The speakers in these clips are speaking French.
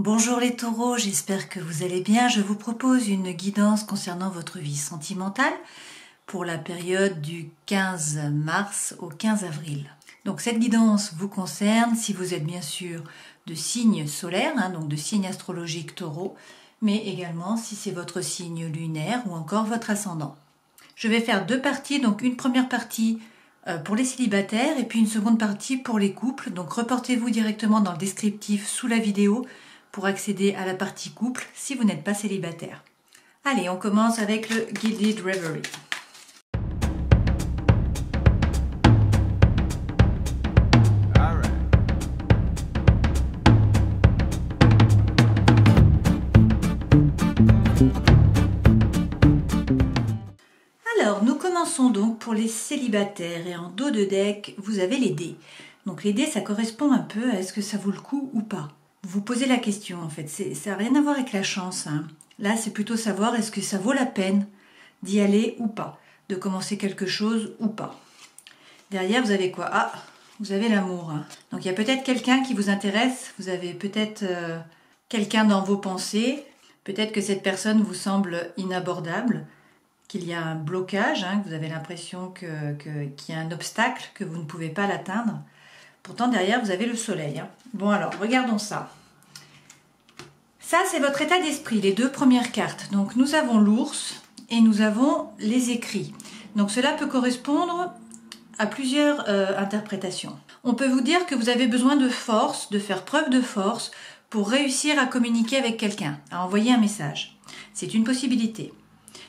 Bonjour les taureaux, j'espère que vous allez bien. Je vous propose une guidance concernant votre vie sentimentale pour la période du 15 mars au 15 avril. Donc cette guidance vous concerne si vous êtes bien sûr de signe solaire, donc de signe astrologique taureau, mais également si c'est votre signe lunaire ou encore votre ascendant. Je vais faire deux parties, donc une première partie pour les célibataires et puis une seconde partie pour les couples. Donc reportez-vous directement dans le descriptif sous la vidéo pour accéder à la partie couple si vous n'êtes pas célibataire. Allez, on commence avec le Guided Reverie. Alors, nous commençons donc pour les célibataires et en dos de deck, vous avez les dés. Donc les dés, ça correspond un peu à est-ce que ça vaut le coup ou pas. Vous posez la question en fait, ça n'a rien à voir avec la chance. Là, c'est plutôt savoir est-ce que ça vaut la peine d'y aller ou pas, de commencer quelque chose ou pas. Derrière, vous avez quoi? Ah, vous avez l'amour. Donc il y a peut-être quelqu'un qui vous intéresse, vous avez peut-être quelqu'un dans vos pensées, peut-être que cette personne vous semble inabordable, qu'il y a un blocage, que vous avez l'impression qu'il y a un obstacle, que vous ne pouvez pas l'atteindre. Pourtant, derrière, vous avez le soleil. Bon, alors, regardons ça. Ça, c'est votre état d'esprit, les deux premières cartes. Donc, nous avons l'ours et nous avons les écrits. Donc, cela peut correspondre à plusieurs interprétations. On peut vous dire que vous avez besoin de force, de faire preuve de force pour réussir à communiquer avec quelqu'un, à envoyer un message. C'est une possibilité.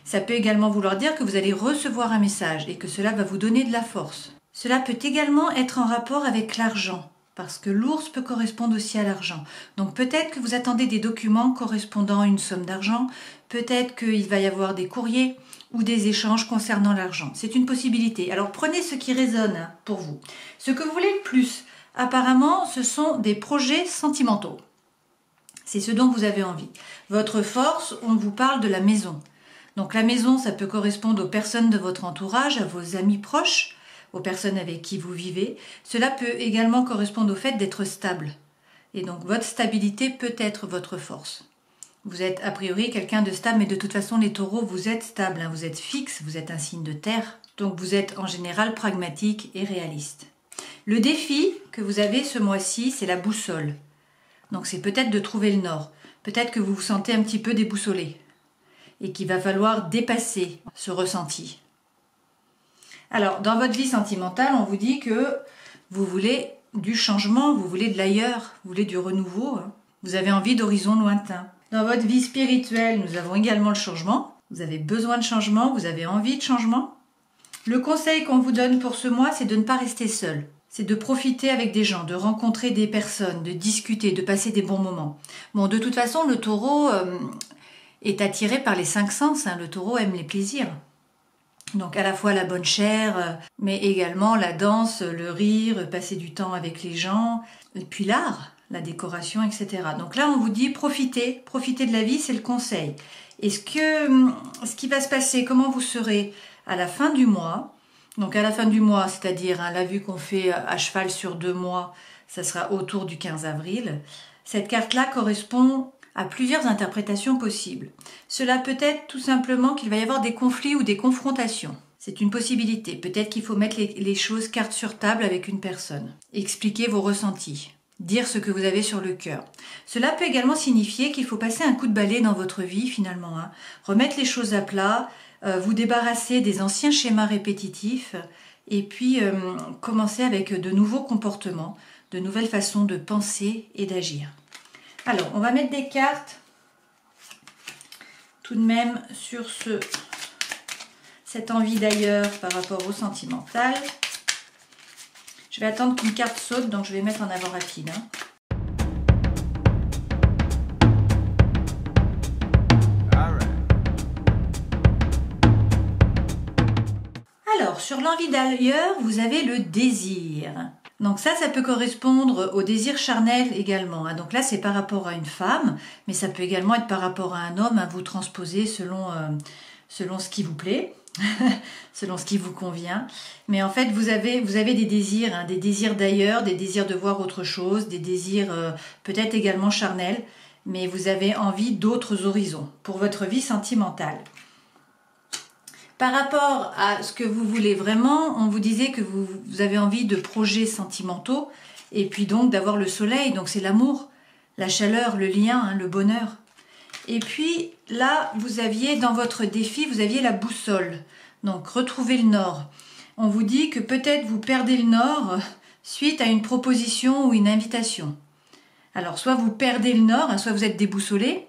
Ça peut également vouloir dire que vous allez recevoir un message et que cela va vous donner de la force. Cela peut également être en rapport avec l'argent, parce que l'ours peut correspondre aussi à l'argent. Donc peut-être que vous attendez des documents correspondant à une somme d'argent, peut-être qu'il va y avoir des courriers ou des échanges concernant l'argent. C'est une possibilité. Alors prenez ce qui résonne pour vous. Ce que vous voulez le plus, apparemment, ce sont des projets sentimentaux. C'est ce dont vous avez envie. Votre force, on vous parle de la maison. Donc la maison, ça peut correspondre aux personnes de votre entourage, à vos amis proches, aux personnes avec qui vous vivez. Cela peut également correspondre au fait d'être stable. Et donc votre stabilité peut être votre force. Vous êtes a priori quelqu'un de stable, mais de toute façon les taureaux, vous êtes stable, vous êtes fixe, vous êtes un signe de terre. Donc vous êtes en général pragmatique et réaliste. Le défi que vous avez ce mois-ci, c'est la boussole. Donc c'est peut-être de trouver le nord. Peut-être que vous vous sentez un petit peu déboussolé et qu'il va falloir dépasser ce ressenti. Alors, dans votre vie sentimentale, on vous dit que vous voulez du changement, vous voulez de l'ailleurs, vous voulez du renouveau, vous avez envie d'horizons lointains. Dans votre vie spirituelle, nous avons également le changement. Vous avez besoin de changement, vous avez envie de changement. Le conseil qu'on vous donne pour ce mois, c'est de ne pas rester seul. C'est de profiter avec des gens, de rencontrer des personnes, de discuter, de passer des bons moments. Bon, de toute façon, le taureau est attiré par les cinq sens. Le taureau aime les plaisirs. Donc à la fois la bonne chair, mais également la danse, le rire, passer du temps avec les gens, et puis l'art, la décoration, etc. Donc là, on vous dit profitez de la vie, c'est le conseil. Et ce qui va se passer, comment vous serez à la fin du mois, donc à la fin du mois, c'est-à-dire là, vu qu'on fait à cheval sur 2 mois, ça sera autour du 15 avril, cette carte-là correspond à plusieurs interprétations possibles. Cela peut être tout simplement qu'il va y avoir des conflits ou des confrontations. C'est une possibilité. Peut-être qu'il faut mettre les choses carte sur table avec une personne. Expliquer vos ressentis. Dire ce que vous avez sur le cœur. Cela peut également signifier qu'il faut passer un coup de balai dans votre vie finalement. Remettre les choses à plat, vous débarrasser des anciens schémas répétitifs et puis commencer avec de nouveaux comportements, de nouvelles façons de penser et d'agir. Alors, on va mettre des cartes tout de même sur cette envie d'ailleurs par rapport au sentimental. Je vais attendre qu'une carte saute, donc je vais mettre en avant rapide. Alors, sur l'envie d'ailleurs, vous avez le désir. Donc ça peut correspondre au désir charnel également. Donc là, c'est par rapport à une femme, mais ça peut également être par rapport à un homme, vous transposez selon ce qui vous plaît, selon ce qui vous convient. Mais en fait, vous avez des désirs d'ailleurs, des désirs de voir autre chose, des désirs peut-être également charnels, mais vous avez envie d'autres horizons pour votre vie sentimentale. Par rapport à ce que vous voulez vraiment, on vous disait que vous avez envie de projets sentimentaux et puis donc d'avoir le soleil, donc c'est l'amour, la chaleur, le lien, hein, le bonheur. Et puis là, vous aviez dans votre défi, vous aviez la boussole, donc retrouver le nord. On vous dit que peut-être vous perdez le nord suite à une proposition ou une invitation. Alors soit vous perdez le nord, hein, soit vous êtes déboussolé,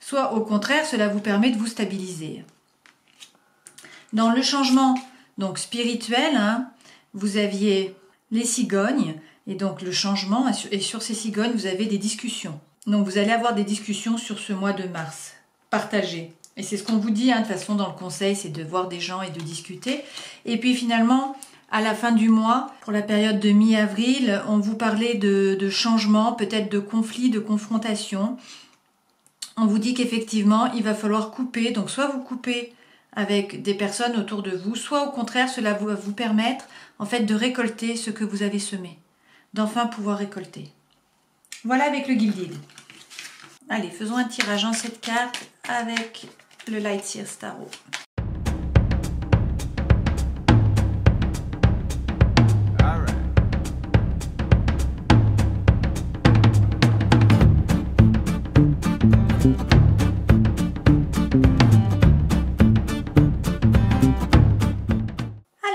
soit au contraire cela vous permet de vous stabiliser. Dans le changement donc spirituel, hein, vous aviez les cigognes et donc le changement, et sur ces cigognes vous avez des discussions. Donc vous allez avoir des discussions sur ce mois de mars, partagées. Et c'est ce qu'on vous dit, hein, de toute façon dans le conseil, c'est de voir des gens et de discuter. Et puis finalement, à la fin du mois, pour la période de mi-avril, on vous parlait de changements, peut-être de conflits, de confrontations. On vous dit qu'effectivement, il va falloir couper. Donc soit vous coupez avec des personnes autour de vous, soit au contraire, cela va vous permettre en fait de récolter ce que vous avez semé, d'enfin pouvoir récolter. Voilà avec le Gilded. Allez, faisons un tirage en cette carte avec le Light Seers Tarot.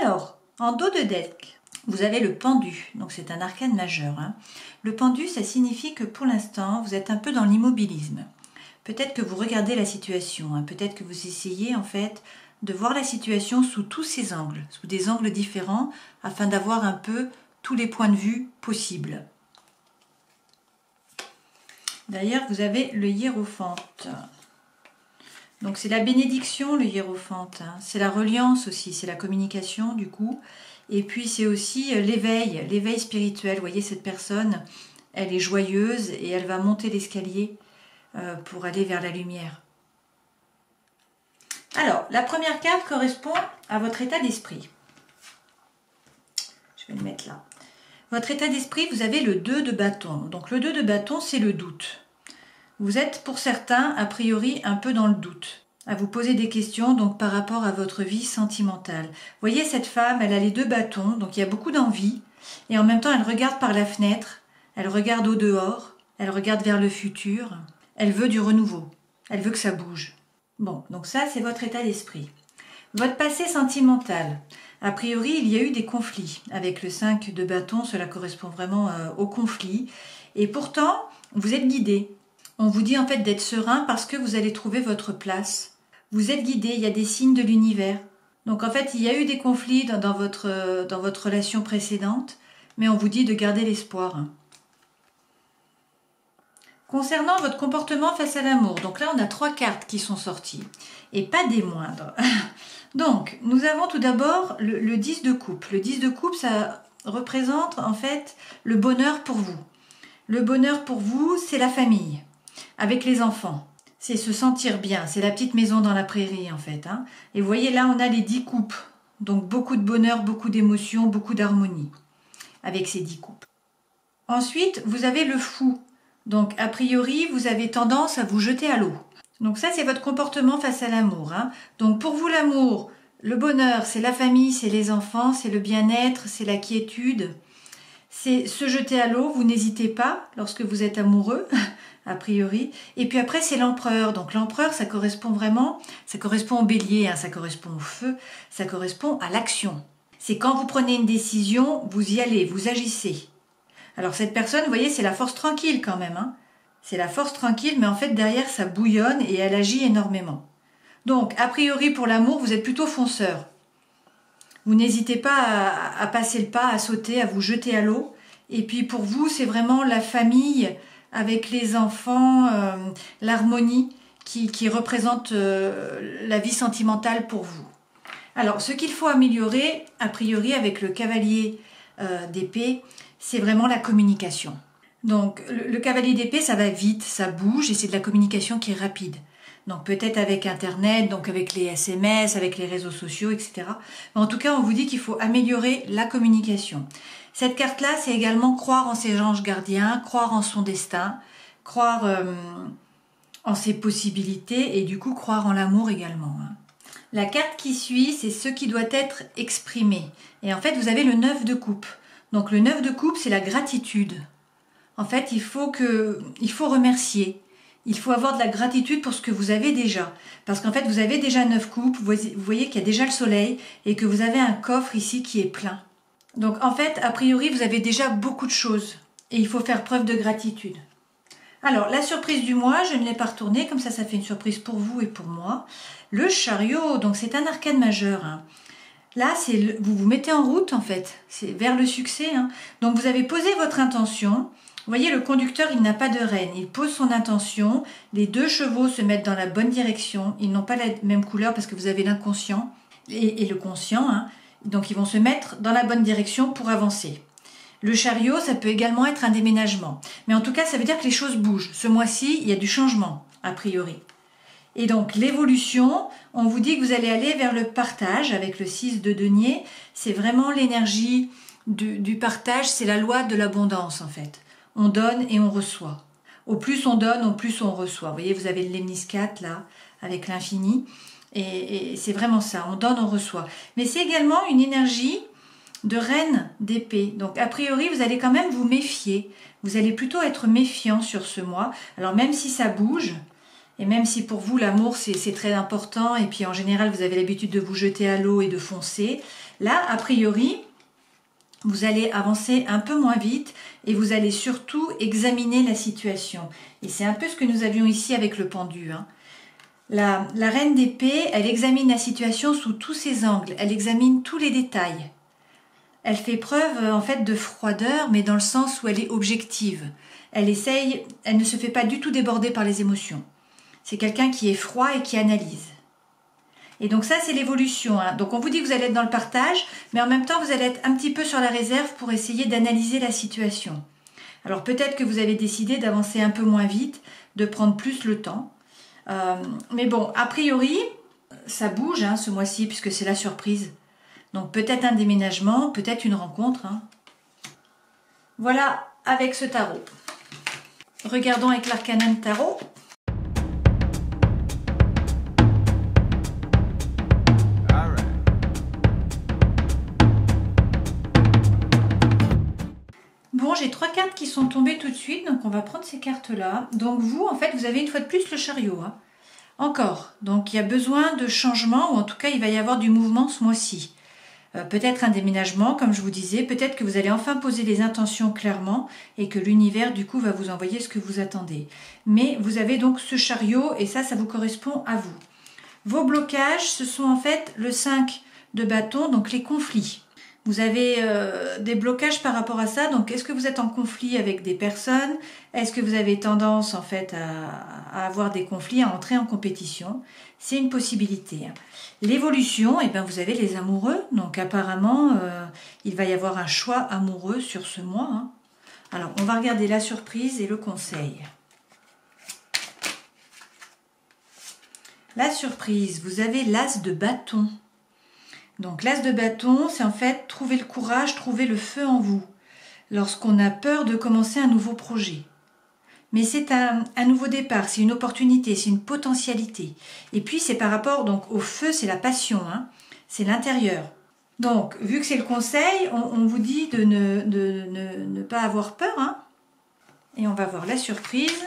Alors, en dos de deck, vous avez le pendu, donc c'est un arcane majeur. Hein. Le pendu, ça signifie que pour l'instant, vous êtes un peu dans l'immobilisme. Peut-être que vous regardez la situation, hein. Peut-être que vous essayez en fait de voir la situation sous tous ses angles, sous des angles différents, afin d'avoir un peu tous les points de vue possibles. D'ailleurs, vous avez le hiérophante. Donc c'est la bénédiction, le hiérophante. Hein. C'est la reliance aussi, c'est la communication du coup. Et puis c'est aussi l'éveil spirituel. Vous voyez, cette personne, elle est joyeuse et elle va monter l'escalier pour aller vers la lumière. Alors, la première carte correspond à votre état d'esprit. Je vais le mettre là. Votre état d'esprit, vous avez le 2 de bâton. Donc le 2 de bâton, c'est le doute. Vous êtes pour certains, a priori, un peu dans le doute, à vous poser des questions donc par rapport à votre vie sentimentale. Vous voyez, cette femme, elle a les 2 bâtons, donc il y a beaucoup d'envie, et en même temps, elle regarde par la fenêtre, elle regarde au dehors, elle regarde vers le futur, elle veut du renouveau, elle veut que ça bouge. Bon, donc ça, c'est votre état d'esprit. Votre passé sentimental. A priori, il y a eu des conflits. Avec le 5 de bâton, cela correspond vraiment au conflit. Et pourtant, vous êtes guidé. On vous dit en fait d'être serein parce que vous allez trouver votre place. Vous êtes guidé, il y a des signes de l'univers. Donc en fait, il y a eu des conflits dans votre relation précédente, mais on vous dit de garder l'espoir. Concernant votre comportement face à l'amour, donc là on a 3 cartes qui sont sorties, et pas des moindres. Donc, nous avons tout d'abord le 10 de coupe. Le 10 de coupe, ça représente en fait le bonheur pour vous. Le bonheur pour vous, c'est la famille, avec les enfants. C'est se sentir bien, c'est la petite maison dans la prairie en fait. Hein. Et vous voyez là, on a les 10 coupes. Donc beaucoup de bonheur, beaucoup d'émotions, beaucoup d'harmonie avec ces 10 coupes. Ensuite, vous avez le fou. Donc a priori, vous avez tendance à vous jeter à l'eau. Donc ça, c'est votre comportement face à l'amour. Hein. Donc pour vous, l'amour, le bonheur, c'est la famille, c'est les enfants, c'est le bien-être, c'est la quiétude. C'est se jeter à l'eau, vous n'hésitez pas lorsque vous êtes amoureux, a priori. Et puis après, c'est l'empereur. Donc l'empereur, ça correspond au bélier, hein, ça correspond au feu, ça correspond à l'action. C'est quand vous prenez une décision, vous y allez, vous agissez. Alors cette personne, vous voyez, c'est la force tranquille quand même, hein. C'est la force tranquille, mais en fait, derrière, ça bouillonne et elle agit énormément. Donc, a priori, pour l'amour, vous êtes plutôt fonceur. Vous n'hésitez pas à passer le pas, à sauter, à vous jeter à l'eau. Et puis, pour vous, c'est vraiment la famille avec les enfants, l'harmonie qui représente la vie sentimentale pour vous. Alors, ce qu'il faut améliorer, a priori, avec le cavalier d'épée, c'est vraiment la communication. Donc, le cavalier d'épée, ça va vite, ça bouge et c'est de la communication qui est rapide. Donc, peut-être avec Internet, donc avec les SMS, avec les réseaux sociaux, etc. Mais en tout cas, on vous dit qu'il faut améliorer la communication. Cette carte-là, c'est également croire en ses anges gardiens, croire en son destin, croire en ses possibilités et du coup croire en l'amour également. Hein. La carte qui suit, c'est ce qui doit être exprimé. Et en fait, vous avez le 9 de coupe. Donc le 9 de coupe, c'est la gratitude. En fait, il faut remercier. Il faut avoir de la gratitude pour ce que vous avez déjà. Parce qu'en fait, vous avez déjà 9 coupes, vous voyez qu'il y a déjà le soleil et que vous avez un coffre ici qui est plein. Donc en fait, a priori, vous avez déjà beaucoup de choses et il faut faire preuve de gratitude. Alors, la surprise du mois, je ne l'ai pas retournée, comme ça fait une surprise pour vous et pour moi. Le chariot, donc c'est un arcane majeur. Hein. Là, vous vous mettez en route en fait, c'est vers le succès. Hein. Donc vous avez posé votre intention. Vous voyez, le conducteur, il n'a pas de rêne. Il pose son intention. Les 2 chevaux se mettent dans la bonne direction. Ils n'ont pas la même couleur parce que vous avez l'inconscient et le conscient. Hein. Donc, ils vont se mettre dans la bonne direction pour avancer. Le chariot, ça peut également être un déménagement. Mais en tout cas, ça veut dire que les choses bougent. Ce mois-ci, il y a du changement, a priori. Et donc, l'évolution, on vous dit que vous allez aller vers le partage avec le 6 de denier. C'est vraiment l'énergie du partage. C'est la loi de l'abondance, en fait. On donne et on reçoit. Au plus on donne, au plus on reçoit. Vous voyez, vous avez le lemniscate là, avec l'infini. Et c'est vraiment ça, on donne, on reçoit. Mais c'est également une énergie de reine d'épée. Donc a priori, vous allez quand même vous méfier. Vous allez plutôt être méfiant sur ce mois. Alors même si ça bouge, et même si pour vous l'amour c'est très important, et puis en général vous avez l'habitude de vous jeter à l'eau et de foncer, là a priori, vous allez avancer un peu moins vite et vous allez surtout examiner la situation. Et c'est un peu ce que nous avions ici avec le pendu. Hein. La reine d'épée, elle examine la situation sous tous ses angles. Elle examine tous les détails. Elle fait preuve en fait de froideur, mais dans le sens où elle est objective. Elle ne se fait pas du tout déborder par les émotions. C'est quelqu'un qui est froid et qui analyse. Et donc ça, c'est l'évolution. Hein. Donc on vous dit que vous allez être dans le partage, mais en même temps, vous allez être un petit peu sur la réserve pour essayer d'analyser la situation. Alors peut-être que vous avez décidé d'avancer un peu moins vite, de prendre plus le temps. Mais bon, a priori, ça bouge hein, ce mois-ci, puisque c'est la surprise. Donc peut-être un déménagement, peut-être une rencontre. Hein. Voilà avec ce tarot. Regardons avec l'Arcanon Tarot. Bon, j'ai 3 cartes qui sont tombées tout de suite, donc on va prendre ces cartes-là. Donc vous, en fait, vous avez une fois de plus le chariot. Hein. Encore. Donc il y a besoin de changement, ou en tout cas, il va y avoir du mouvement ce mois-ci. Peut-être un déménagement, comme je vous disais. Peut-être que vous allez enfin poser les intentions clairement et que l'univers, du coup, va vous envoyer ce que vous attendez. Mais vous avez donc ce chariot et ça vous correspond à vous. Vos blocages, ce sont en fait le 5 de bâton, donc les conflits. Vous avez des blocages par rapport à ça. Donc, est-ce que vous êtes en conflit avec des personnes? Est-ce que vous avez tendance, en fait, à avoir des conflits, à entrer en compétition? C'est une possibilité. L'évolution, eh bien, vous avez les amoureux. Donc, apparemment, il va y avoir un choix amoureux sur ce mois. Hein. Alors, on va regarder la surprise et le conseil. La surprise, vous avez l'as de bâton. Donc l'as de bâton, c'est en fait trouver le courage, trouver le feu en vous, lorsqu'on a peur de commencer un nouveau projet. Mais c'est un nouveau départ, c'est une opportunité, c'est une potentialité. Et puis c'est par rapport donc au feu, c'est la passion, hein, c'est l'intérieur. Donc vu que c'est le conseil, on vous dit de ne pas avoir peur. Hein, et on va voir la surprise.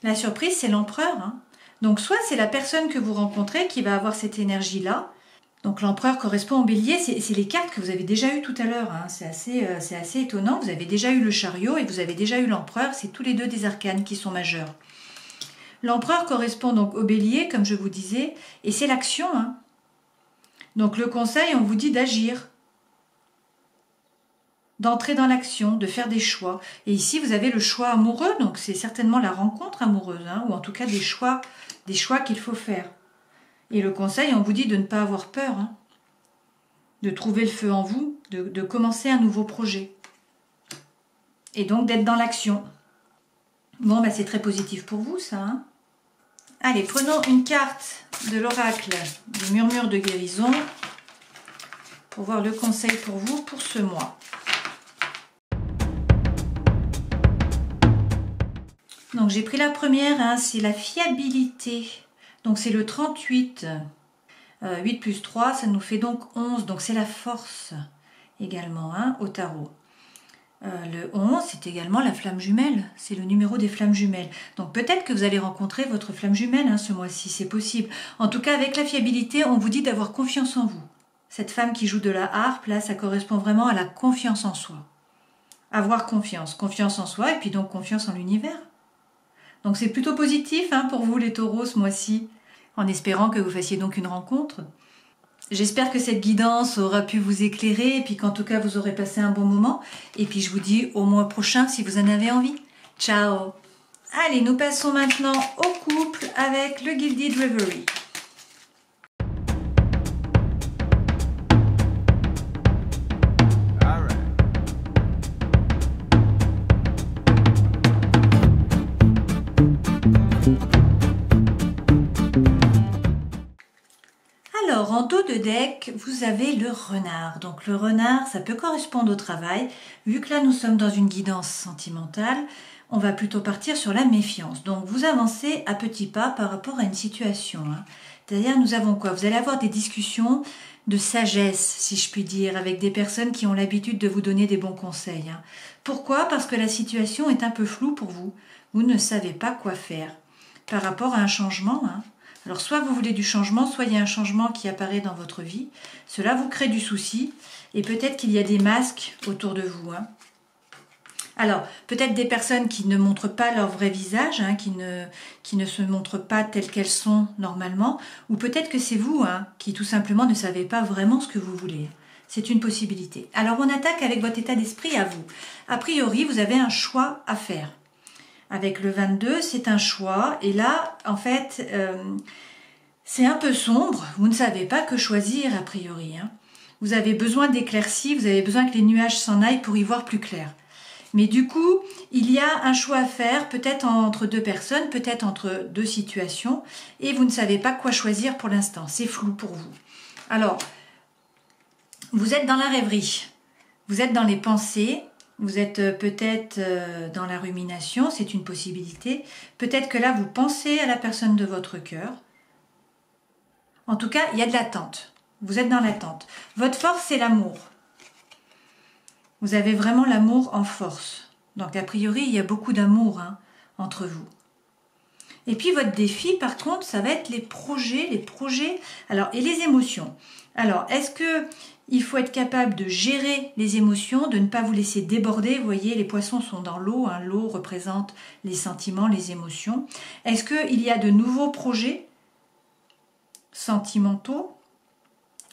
La surprise, c'est l'empereur. Hein. Donc soit c'est la personne que vous rencontrez qui va avoir cette énergie-là. Donc l'empereur correspond au bélier, c'est les cartes que vous avez déjà eues tout à l'heure. Hein. C'est assez étonnant, vous avez déjà eu le chariot et vous avez déjà eu l'empereur, c'est tous les deux des arcanes qui sont majeurs. L'empereur correspond donc au bélier, comme je vous disais, et c'est l'action. Hein. Donc le conseil, on vous dit d'agir, d'entrer dans l'action, de faire des choix. Et ici, vous avez le choix amoureux, donc c'est certainement la rencontre amoureuse, hein, ou en tout cas des choix qu'il faut faire. Et le conseil, on vous dit de ne pas avoir peur, hein, de trouver le feu en vous, de commencer un nouveau projet. Et donc d'être dans l'action. Bon, bah, c'est très positif pour vous, ça. Hein. Allez, prenons une carte de l'oracle du murmure de guérison pour voir le conseil pour vous pour ce mois. Donc j'ai pris la première, hein, c'est la fiabilité. Donc c'est le 38. 8 plus 3, ça nous fait donc 11. Donc c'est la force également, hein, au tarot. Le 11, c'est également la flamme jumelle. C'est le numéro des flammes jumelles. Donc peut-être que vous allez rencontrer votre flamme jumelle, hein, ce mois-ci, c'est possible. En tout cas, avec la fiabilité, on vous dit d'avoir confiance en vous. Cette femme qui joue de la harpe, là, ça correspond vraiment à la confiance en soi. Avoir confiance. Confiance en soi et puis donc confiance en l'univers. Donc c'est plutôt positif, hein, pour vous les taureaux ce mois-ci, en espérant que vous fassiez donc une rencontre. J'espère que cette guidance aura pu vous éclairer et puis qu'en tout cas vous aurez passé un bon moment. Et puis je vous dis au mois prochain si vous en avez envie. Ciao! Allez, nous passons maintenant au couple avec le Gilded Reverie. Alors, en dos de deck, vous avez le renard. Donc le renard, ça peut correspondre au travail. Vu que là, nous sommes dans une guidance sentimentale, on va plutôt partir sur la méfiance. Donc vous avancez à petits pas par rapport à une situation. Hein. C'est-à-dire, nous avons quoi? Vous allez avoir des discussions de sagesse, si je puis dire, avec des personnes qui ont l'habitude de vous donner des bons conseils. Hein. Pourquoi? Parce que la situation est un peu floue pour vous. Vous ne savez pas quoi faire par rapport à un changement. Hein. Alors soit vous voulez du changement, soit il y a un changement qui apparaît dans votre vie. Cela vous crée du souci et peut-être qu'il y a des masques autour de vous. Hein. Alors, peut-être des personnes qui ne montrent pas leur vrai visage, hein, qui ne se montrent pas telles qu'elles sont normalement, ou peut-être que c'est vous hein, qui tout simplement ne savez pas vraiment ce que vous voulez. C'est une possibilité. Alors on attaque avec votre état d'esprit à vous. A priori, vous avez un choix à faire. Avec le 22, c'est un choix. Et là, en fait, c'est un peu sombre. Vous ne savez pas que choisir, a priori. Hein. Vous avez besoin d'éclaircies, vous avez besoin que les nuages s'en aillent pour y voir plus clair. Mais du coup, il y a un choix à faire, peut-être entre deux personnes, peut-être entre deux situations. Et vous ne savez pas quoi choisir pour l'instant. C'est flou pour vous. Alors, vous êtes dans la rêverie. Vous êtes dans les pensées. Vous êtes peut-être dans la rumination, c'est une possibilité. Peut-être que là, vous pensez à la personne de votre cœur. En tout cas, il y a de l'attente. Vous êtes dans l'attente. Votre force, c'est l'amour. Vous avez vraiment l'amour en force. Donc, a priori, il y a beaucoup d'amour hein, entre vous. Et puis, votre défi, par contre, ça va être les projets. Alors, et les émotions. Alors, est-ce que il faut être capable de gérer les émotions, de ne pas vous laisser déborder. Vous voyez, les poissons sont dans l'eau. Hein. L'eau représente les sentiments, les émotions. Est-ce qu'il y a de nouveaux projets sentimentaux,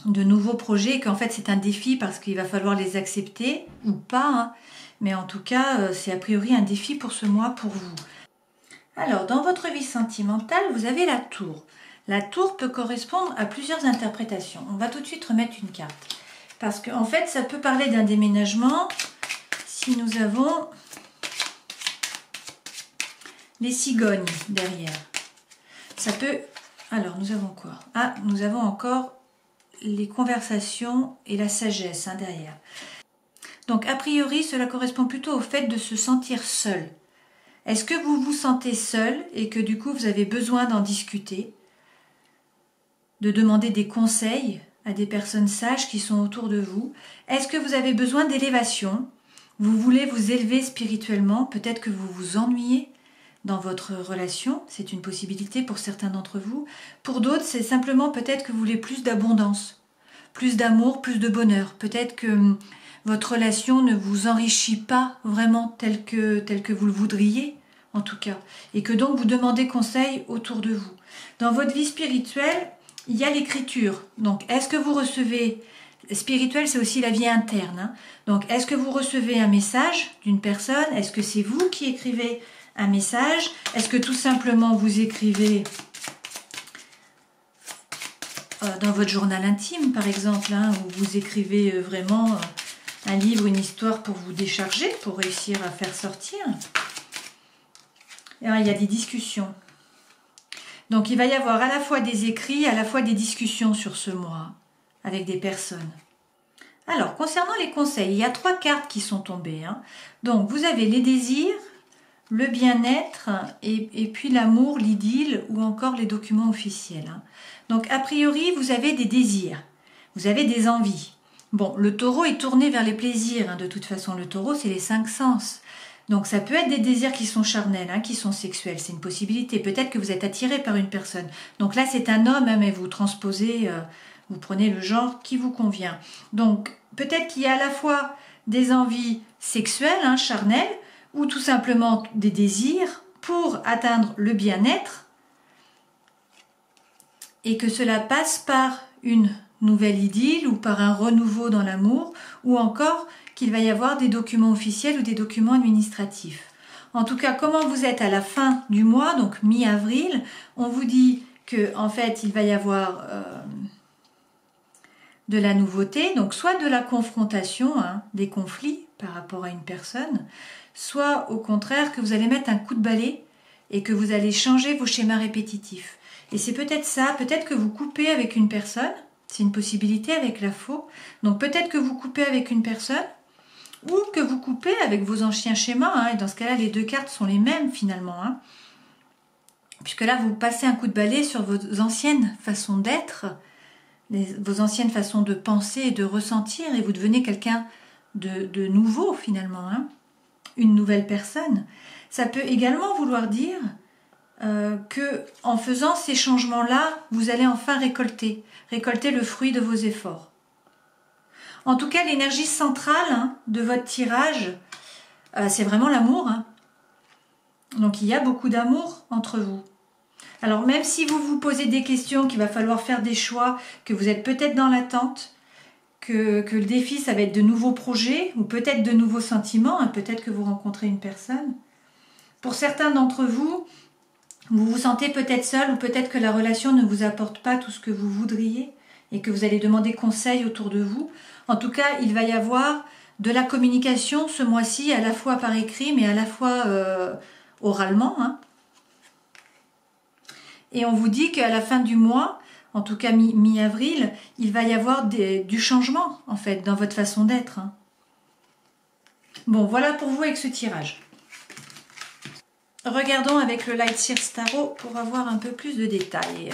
de nouveaux projets, qu'en fait c'est un défi parce qu'il va falloir les accepter ou pas. Hein. Mais en tout cas, c'est a priori un défi pour ce mois pour vous. Alors, dans votre vie sentimentale, vous avez la tour. La tour peut correspondre à plusieurs interprétations. On va tout de suite remettre une carte. Parce qu'en fait, ça peut parler d'un déménagement si nous avons les cigognes derrière. Ça peut... Alors, nous avons quoi? Ah, nous avons encore les conversations et la sagesse hein, derrière. Donc, a priori, cela correspond plutôt au fait de se sentir seul. Est-ce que vous vous sentez seul et que du coup, vous avez besoin d'en discuter, de demander des conseils à des personnes sages qui sont autour de vous? Est-ce que vous avez besoin d'élévation? Vous voulez vous élever spirituellement? Peut-être que vous vous ennuyez dans votre relation. C'est une possibilité pour certains d'entre vous. Pour d'autres, c'est simplement peut-être que vous voulez plus d'abondance, plus d'amour, plus de bonheur. Peut-être que votre relation ne vous enrichit pas vraiment tel que vous le voudriez, en tout cas. Et que donc vous demandez conseil autour de vous. Dans votre vie spirituelle, il y a l'écriture. Donc, est-ce que vous recevez... Spirituel, c'est aussi la vie interne. Hein. Donc, est-ce que vous recevez un message d'une personne? Est-ce que c'est vous qui écrivez un message? Est-ce que tout simplement vous écrivez dans votre journal intime, par exemple, hein, où vous écrivez vraiment un livre, une histoire pour vous décharger, pour réussir à faire sortir? Et alors, il y a des discussions. Donc, il va y avoir à la fois des écrits, à la fois des discussions sur ce mois avec des personnes. Alors, concernant les conseils, il y a 3 cartes qui sont tombées. Hein. Donc, vous avez les désirs, le bien-être et puis l'amour, l'idylle ou encore les documents officiels. Donc a priori, vous avez des désirs, vous avez des envies. Bon, le taureau est tourné vers les plaisirs, de toute façon le taureau c'est les 5 sens. Donc ça peut être des désirs qui sont charnels, qui sont sexuels, c'est une possibilité. Peut-être que vous êtes attiré par une personne. Donc là c'est un homme, mais vous transposez, vous prenez le genre qui vous convient. Donc peut-être qu'il y a à la fois des envies sexuelles, charnelles, ou tout simplement des désirs pour atteindre le bien-être et que cela passe par une nouvelle idylle ou par un renouveau dans l'amour ou encore qu'il va y avoir des documents officiels ou des documents administratifs. En tout cas, comment vous êtes à la fin du mois, donc mi-avril, on vous dit que en fait il va y avoir de la nouveauté, donc soit de la confrontation, des conflits par rapport à une personne, soit au contraire que vous allez mettre un coup de balai et que vous allez changer vos schémas répétitifs. Et c'est peut-être ça, peut-être que vous coupez avec une personne, c'est une possibilité avec la faux, donc peut-être que vous coupez avec une personne ou que vous coupez avec vos anciens schémas, et dans ce cas-là les deux cartes sont les mêmes finalement, puisque là vous passez un coup de balai sur vos anciennes façons d'être, vos anciennes façons de penser et de ressentir et vous devenez quelqu'un de nouveau finalement, une nouvelle personne. Ça peut également vouloir dire que en faisant ces changements-là, vous allez enfin récolter le fruit de vos efforts. En tout cas, l'énergie centrale de votre tirage, c'est vraiment l'amour. Donc il y a beaucoup d'amour entre vous. Alors même si vous vous posez des questions, qu'il va falloir faire des choix, que vous êtes peut-être dans l'attente, que le défi ça va être de nouveaux projets ou peut-être de nouveaux sentiments, peut-être que vous rencontrez une personne. Pour certains d'entre vous, vous vous sentez peut-être seul ou peut-être que la relation ne vous apporte pas tout ce que vous voudriez et que vous allez demander conseil autour de vous. En tout cas, il va y avoir de la communication ce mois-ci, à la fois par écrit mais à la fois oralement. Et on vous dit qu'à la fin du mois, en tout cas mi-avril, il va y avoir du changement en fait dans votre façon d'être. Bon, voilà pour vous avec ce tirage. Regardons avec le Light Sears Tarot pour avoir un peu plus de détails.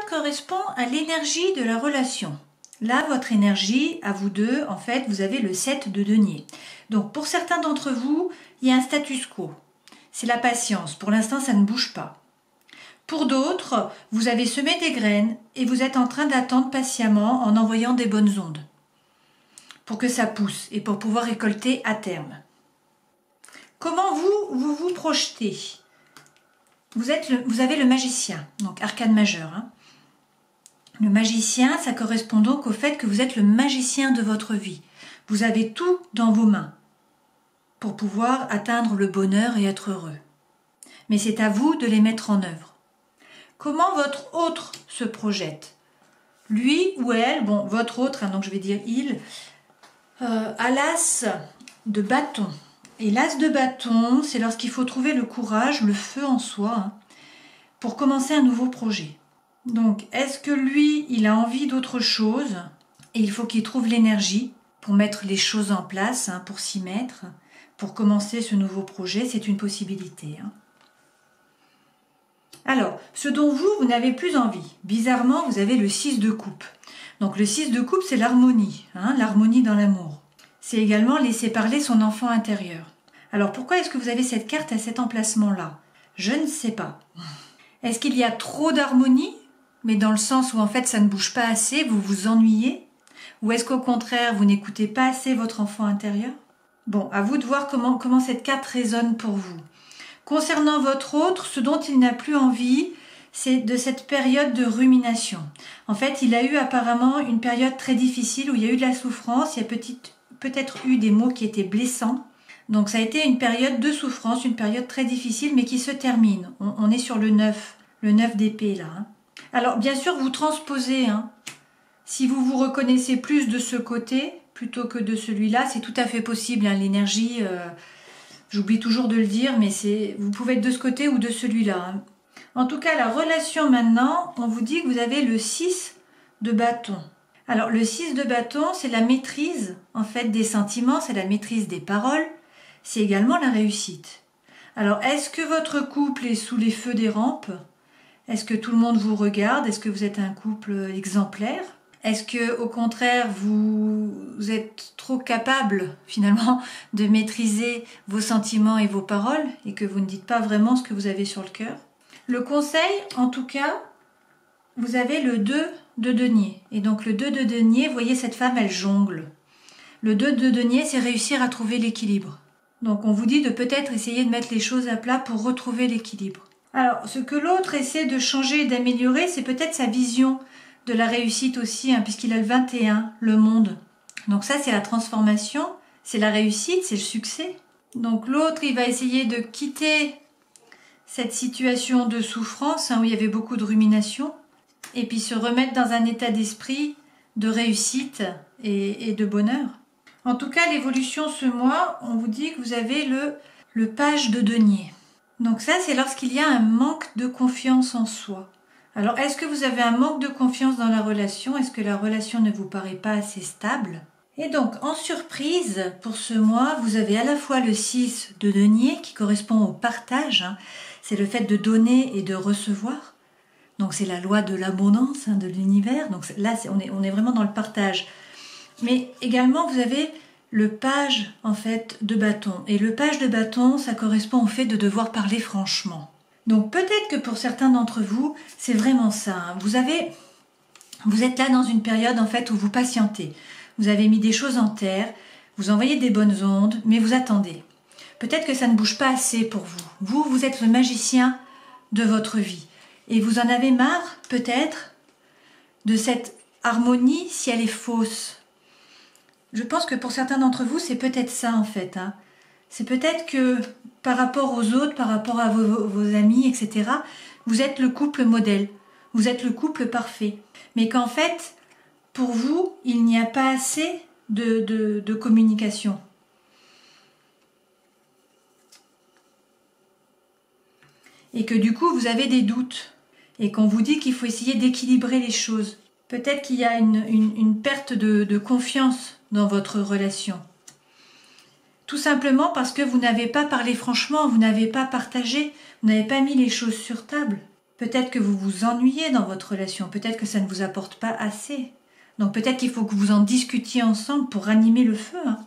Correspond à l'énergie de la relation. Là, votre énergie, à vous deux, en fait, vous avez le 7 de denier. Donc, pour certains d'entre vous, il y a un status quo. C'est la patience. Pour l'instant, ça ne bouge pas. Pour d'autres, vous avez semé des graines et vous êtes en train d'attendre patiemment en envoyant des bonnes ondes pour que ça pousse et pour pouvoir récolter à terme. Comment vous vous projetez? Vous avez le magicien, donc arcane majeur. Le magicien, ça correspond donc au fait que vous êtes le magicien de votre vie. Vous avez tout dans vos mains pour pouvoir atteindre le bonheur et être heureux. Mais c'est à vous de les mettre en œuvre. Comment votre autre se projette? Lui ou elle, bon, votre autre, donc je vais dire il, a l'as de bâton. Et l'as de bâton, c'est lorsqu'il faut trouver le courage, le feu en soi, pour commencer un nouveau projet. Donc, est-ce que lui, il a envie d'autre chose et il faut qu'il trouve l'énergie pour mettre les choses en place, pour s'y mettre, pour commencer ce nouveau projet, c'est une possibilité. Alors, ce dont vous n'avez plus envie, bizarrement, vous avez le 6 de coupe. Donc, le 6 de coupe, c'est l'harmonie, l'harmonie dans l'amour. C'est également laisser parler son enfant intérieur. Alors, pourquoi est-ce que vous avez cette carte à cet emplacement-là? Je ne sais pas. Est-ce qu'il y a trop d'harmonie? Mais dans le sens où en fait ça ne bouge pas assez, vous vous ennuyez? Ou est-ce qu'au contraire vous n'écoutez pas assez votre enfant intérieur? Bon, à vous de voir comment cette carte résonne pour vous. Concernant votre autre, ce dont il n'a plus envie, c'est de cette période de rumination. En fait, il a eu apparemment une période très difficile où il y a eu de la souffrance, il y a peut-être eu des mots qui étaient blessants, Donc ça a été une période de souffrance, une période très difficile, mais qui se termine. On est sur le 9 d'épée là. Hein. Alors bien sûr, vous transposez. Hein. Si vous vous reconnaissez plus de ce côté plutôt que de celui-là, c'est tout à fait possible. Hein. L'énergie, j'oublie toujours de le dire, mais vous pouvez être de ce côté ou de celui-là. Hein. En tout cas, la relation maintenant, on vous dit que vous avez le 6 de bâton. Alors le 6 de bâton, c'est la maîtrise en fait des sentiments, c'est la maîtrise des paroles, c'est également la réussite. Alors est-ce que votre couple est sous les feux des rampes? Est-ce que tout le monde vous regarde? Est-ce que vous êtes un couple exemplaire? Est-ce que au contraire vous êtes trop capable finalement de maîtriser vos sentiments et vos paroles et que vous ne dites pas vraiment ce que vous avez sur le cœur? Le conseil, en tout cas, vous avez le 2 de denier. Et donc le 2 de denier, vous voyez cette femme, elle jongle. Le 2 de denier, c'est réussir à trouver l'équilibre. Donc on vous dit de peut-être essayer de mettre les choses à plat pour retrouver l'équilibre. Alors ce que l'autre essaie de changer et d'améliorer, c'est peut-être sa vision de la réussite aussi, hein, puisqu'il a le 21, le monde. Donc ça, c'est la transformation, c'est la réussite, c'est le succès. Donc l'autre, il va essayer de quitter cette situation de souffrance, hein, où il y avait beaucoup de rumination, et puis se remettre dans un état d'esprit de réussite et de bonheur. En tout cas, l'évolution ce mois, on vous dit que vous avez le page de denier. Donc ça, c'est lorsqu'il y a un manque de confiance en soi. Alors, est-ce que vous avez un manque de confiance dans la relation? Est-ce que la relation ne vous paraît pas assez stable? Et donc, en surprise, pour ce mois, vous avez à la fois le 6 de denier qui correspond au partage, hein. C'est le fait de donner et de recevoir. Donc, c'est la loi de l'abondance, hein, de l'univers. Donc là, on est vraiment dans le partage. Mais également, vous avez le page, en fait, de bâton. Et le page de bâton, ça correspond au fait de devoir parler franchement. Donc, peut-être que pour certains d'entre vous, c'est vraiment ça. Hein. Vous êtes là dans une période, en fait, où vous patientez. Vous avez mis des choses en terre, vous envoyez des bonnes ondes, mais vous attendez. Peut-être que ça ne bouge pas assez pour vous. Vous êtes le magicien de votre vie. Et vous en avez marre, peut-être, de cette harmonie si elle est fausse. Je pense que pour certains d'entre vous, c'est peut-être ça, en fait. Hein. C'est peut-être que par rapport aux autres, par rapport à vos amis, etc., vous êtes le couple modèle. Vous êtes le couple parfait. Mais qu'en fait, pour vous, il n'y a pas assez de communication. Et que du coup, vous avez des doutes. Et qu'on vous dit qu'il faut essayer d'équilibrer les choses. Peut-être qu'il y a une perte de confiance dans votre relation. Tout simplement parce que vous n'avez pas parlé franchement, vous n'avez pas partagé, vous n'avez pas mis les choses sur table. Peut-être que vous vous ennuyez dans votre relation, peut-être que ça ne vous apporte pas assez. Donc peut-être qu'il faut que vous en discutiez ensemble pour ranimer le feu. Hein.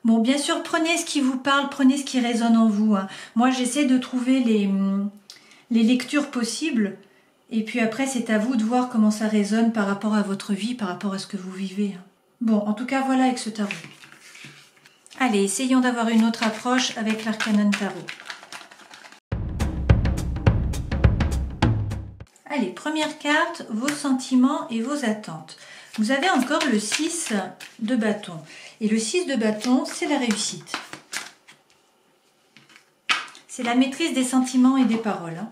Bon, bien sûr, prenez ce qui vous parle, prenez ce qui résonne en vous. Hein. Moi, j'essaie de trouver les lectures possibles. Et puis après, c'est à vous de voir comment ça résonne par rapport à votre vie, par rapport à ce que vous vivez. Hein. Bon, en tout cas, voilà avec ce tarot. Allez, essayons d'avoir une autre approche avec l'Arcanon Tarot. Allez, première carte, vos sentiments et vos attentes. Vous avez encore le 6 de bâton. Et le 6 de bâton, c'est la réussite. C'est la maîtrise des sentiments et des paroles. Hein.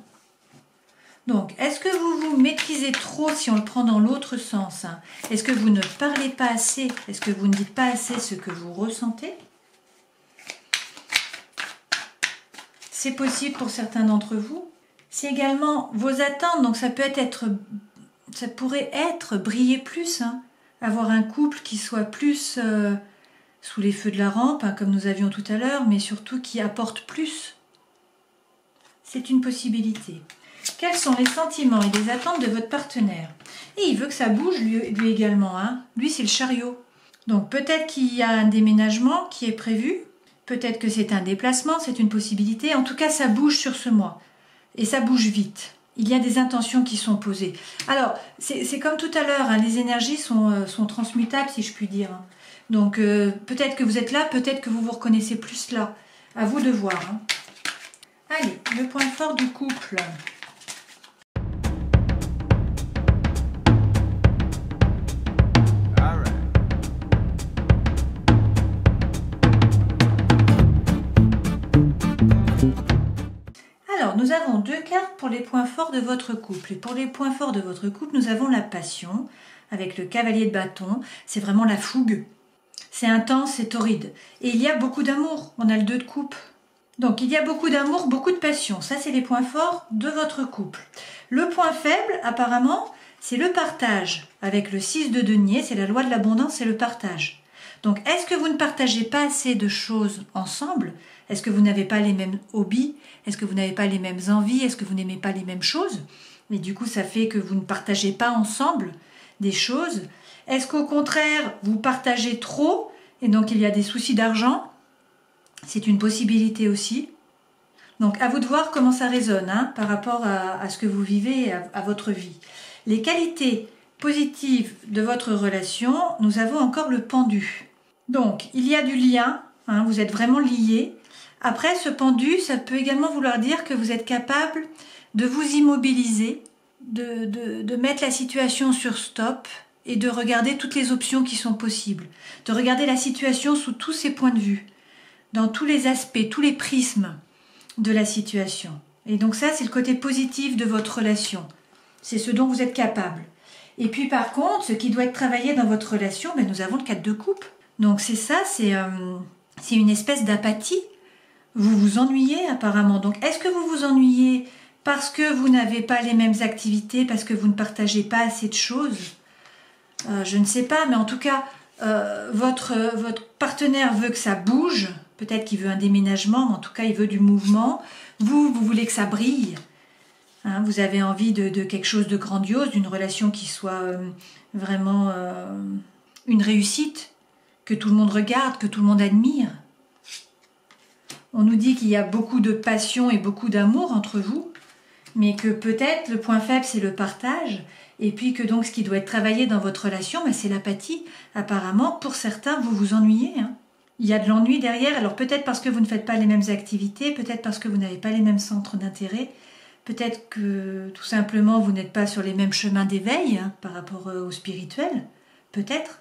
Donc, est-ce que vous vous maîtrisez trop si on le prend dans l'autre sens? Hein? Est-ce que vous ne parlez pas assez? Est-ce que vous ne dites pas assez ce que vous ressentez? C'est possible pour certains d'entre vous. C'est également vos attentes, donc ça pourrait être briller plus, hein, avoir un couple qui soit plus sous les feux de la rampe, hein, comme nous avions tout à l'heure, mais surtout qui apporte plus. C'est une possibilité. Quels sont les sentiments et les attentes de votre partenaire? Et il veut que ça bouge lui également. Hein. Lui, c'est le chariot. Donc peut-être qu'il y a un déménagement qui est prévu. Peut-être que c'est un déplacement, c'est une possibilité. En tout cas, ça bouge sur ce mois. Et ça bouge vite. Il y a des intentions qui sont posées. Alors, c'est comme tout à l'heure, hein, les énergies sont transmutables, si je puis dire. Hein. Donc, peut-être que vous êtes là, peut-être que vous vous reconnaissez plus là. À vous de voir. Hein. Allez, le point fort du couple. 2 cartes pour les points forts de votre couple. Et pour les points forts de votre couple, nous avons la passion, avec le cavalier de bâton. C'est vraiment la fougue. C'est intense, c'est torride. Et il y a beaucoup d'amour. On a le 2 de coupe. Donc, il y a beaucoup d'amour, beaucoup de passion. Ça, c'est les points forts de votre couple. Le point faible, apparemment, c'est le partage. Avec le 6 de denier, c'est la loi de l'abondance, c'est le partage. Donc, est-ce que vous ne partagez pas assez de choses ensemble? Est-ce que vous n'avez pas les mêmes hobbies? Est-ce que vous n'avez pas les mêmes envies? Est-ce que vous n'aimez pas les mêmes choses? Et du coup, ça fait que vous ne partagez pas ensemble des choses. Est-ce qu'au contraire, vous partagez trop et donc il y a des soucis d'argent? C'est une possibilité aussi. Donc, à vous de voir comment ça résonne par rapport à ce que vous vivez et à votre vie. Les qualités positives de votre relation, nous avons encore le pendu. Donc, il y a du lien, vous êtes vraiment liés. Après, ce pendu, ça peut également vouloir dire que vous êtes capable de vous immobiliser, de mettre la situation sur stop et de regarder toutes les options qui sont possibles. De regarder la situation sous tous ses points de vue, dans tous les aspects, tous les prismes de la situation. Et donc ça, c'est le côté positif de votre relation. C'est ce dont vous êtes capable. Et puis par contre, ce qui doit être travaillé dans votre relation, nous avons le 4 de coupe. Donc c'est ça, c'est une espèce d'apathie. Vous vous ennuyez apparemment. Donc est-ce que vous vous ennuyez parce que vous n'avez pas les mêmes activités, parce que vous ne partagez pas assez de choses? Je ne sais pas, mais en tout cas, votre partenaire veut que ça bouge. Peut-être qu'il veut un déménagement, mais en tout cas, il veut du mouvement. Vous voulez que ça brille. Vous avez envie de quelque chose de grandiose, d'une relation qui soit vraiment une réussite, que tout le monde regarde, que tout le monde admire. On nous dit qu'il y a beaucoup de passion et beaucoup d'amour entre vous, mais que peut-être le point faible, c'est le partage, et puis que donc ce qui doit être travaillé dans votre relation, c'est l'apathie. Apparemment, pour certains, vous vous ennuyez. Il y a de l'ennui derrière, alors peut-être parce que vous ne faites pas les mêmes activités, peut-être parce que vous n'avez pas les mêmes centres d'intérêt, peut-être que tout simplement vous n'êtes pas sur les mêmes chemins d'éveil par rapport au spirituel, peut-être.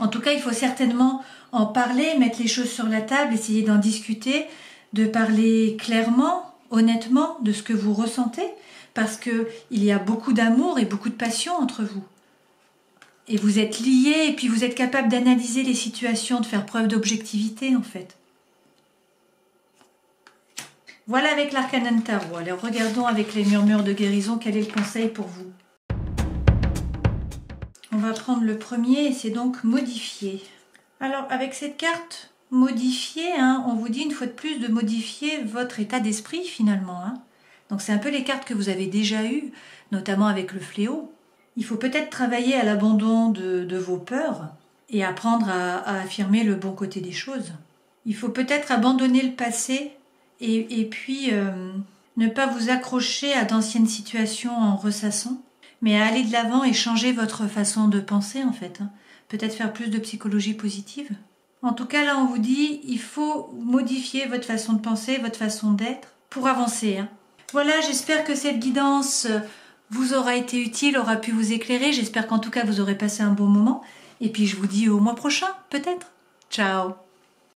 En tout cas, il faut certainement en parler, mettre les choses sur la table, essayer d'en discuter, de parler clairement, honnêtement de ce que vous ressentez, parce qu'il y a beaucoup d'amour et beaucoup de passion entre vous. Et vous êtes liés, et puis vous êtes capable d'analyser les situations, de faire preuve d'objectivité en fait. Voilà avec l'Arcanon Tarot. Alors regardons avec les murmures de guérison quel est le conseil pour vous. On va prendre le premier et c'est donc modifier. Alors avec cette carte modifier, on vous dit une fois de plus de modifier votre état d'esprit finalement. Donc c'est un peu les cartes que vous avez déjà eues, notamment avec le fléau. Il faut peut-être travailler à l'abandon de vos peurs et apprendre à affirmer le bon côté des choses. Il faut peut-être abandonner le passé et puis ne pas vous accrocher à d'anciennes situations en ressassant, mais à aller de l'avant et changer votre façon de penser en fait. Peut-être faire plus de psychologie positive. En tout cas, là, on vous dit, il faut modifier votre façon de penser, votre façon d'être pour avancer. Voilà, j'espère que cette guidance vous aura été utile, aura pu vous éclairer. J'espère qu'en tout cas, vous aurez passé un bon moment. Et puis, je vous dis au mois prochain, peut-être. Ciao!